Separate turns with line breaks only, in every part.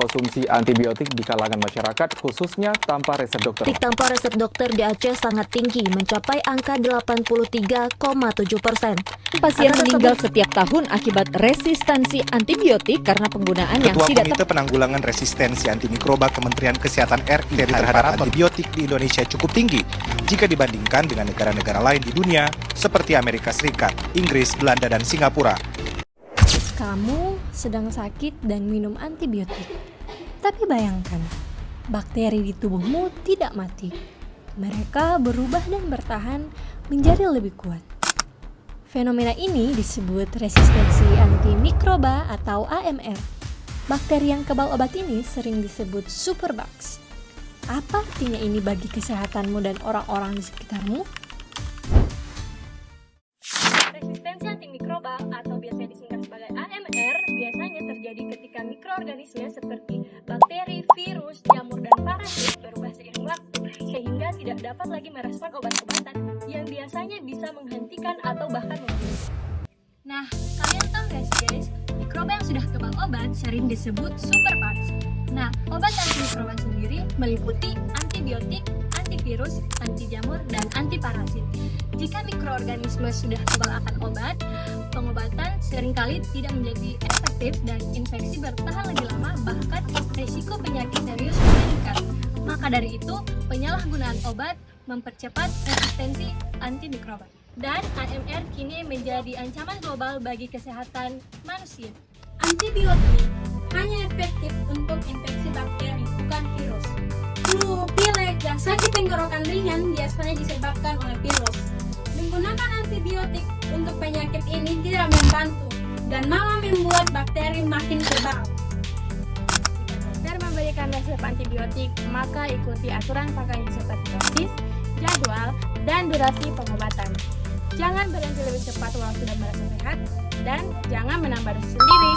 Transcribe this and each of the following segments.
konsumsi antibiotik di kalangan masyarakat, khususnya tanpa resep dokter.
Tanpa resep dokter di Aceh sangat tinggi, mencapai angka 83,7%.
Pasien meninggal setiap tahun akibat resistensi antibiotik karena penggunaan yang
Ketua
tidak
Komite Penanggulangan Resistensi Antimikroba Kementerian Kesehatan RI terhadap antibiotik di Indonesia cukup tinggi jika dibandingkan dengan negara-negara lain di dunia seperti Amerika Serikat, Inggris, Belanda, dan Singapura.
Kamu sedang sakit dan minum antibiotik. Tapi bayangkan, bakteri di tubuhmu tidak mati. Mereka berubah dan bertahan menjadi lebih kuat. Fenomena ini disebut resistensi antimikroba atau AMR. Bakteri yang kebal obat ini sering disebut superbugs. Apa artinya ini bagi kesehatanmu dan orang-orang di sekitarmu?
Resistensi antimikroba atau biasanya disingkat sebagai AMR biasanya terjadi ketika mikroorganisme seperti bakteri, virus, jamur, dan parasit berubah seiring waktu sehingga tidak dapat lagi merespon obat-obatan yang biasanya bisa menghentikan atau bahkan membunuh. Nah, kalian tahu nggak sih guys, mikroba yang sudah kebal obat sering disebut superbugs. Nah, obat antimikroba sendiri meliputi antibiotik, antivirus, antijamur, dan antiparasit. Jika mikroorganisme sudah kebal akan obat, pengobatan seringkali tidak menjadi efektif dan infeksi bertahan lebih lama, bahkan risiko penyakit serius meningkat. Maka dari itu, penyalahgunaan obat mempercepat resistensi antimikroba. Dan AMR kini menjadi ancaman global bagi kesehatan manusia.
Antibiotik hanya efektif untuk infeksi bakteri, bukan virus. Flu, pilek, dan sakit tenggorokan ringan biasanya disebabkan oleh virus. Menggunakan antibiotik untuk penyakit ini tidak membantu dan malah membuat bakteri makin kebal.
Jika dokter memberikan resep antibiotik, maka ikuti aturan pakai seperti dosis, jadwal, dan durasi pengobatan. Jangan berhenti lebih cepat walau sudah merasa sehat, dan jangan menambah dosis sendiri.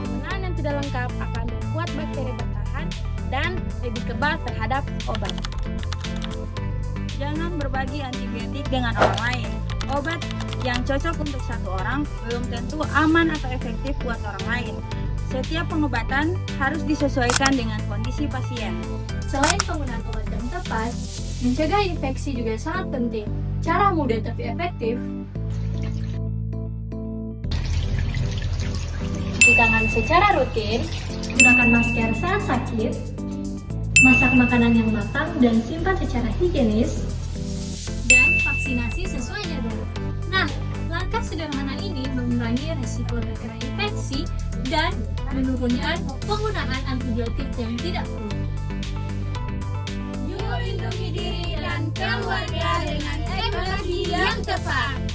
Penggunaan yang tidak lengkap akan membuat bakteri bertahan dan lebih kebal terhadap obat.
Jangan berbagi antibiotik dengan orang lain. Obat yang cocok untuk satu orang belum tentu aman atau efektif buat orang lain. Setiap pengobatan harus disesuaikan dengan kondisi pasien.
Selain penggunaan obat yang tepat, mencegah infeksi juga sangat penting. Cara mudah tapi efektif. Cuci tangan secara rutin, gunakan masker saat sakit, masak makanan yang matang dan simpan secara higienis, dan vaksinasi sesuai jadwal. Nah, langkah sederhana ini mengurangi risiko terkena infeksi dan menurunkan penggunaan antibiotik yang tidak perlu.
Yuk lindungi diri dan keluarga dengan teknologi yang tepat.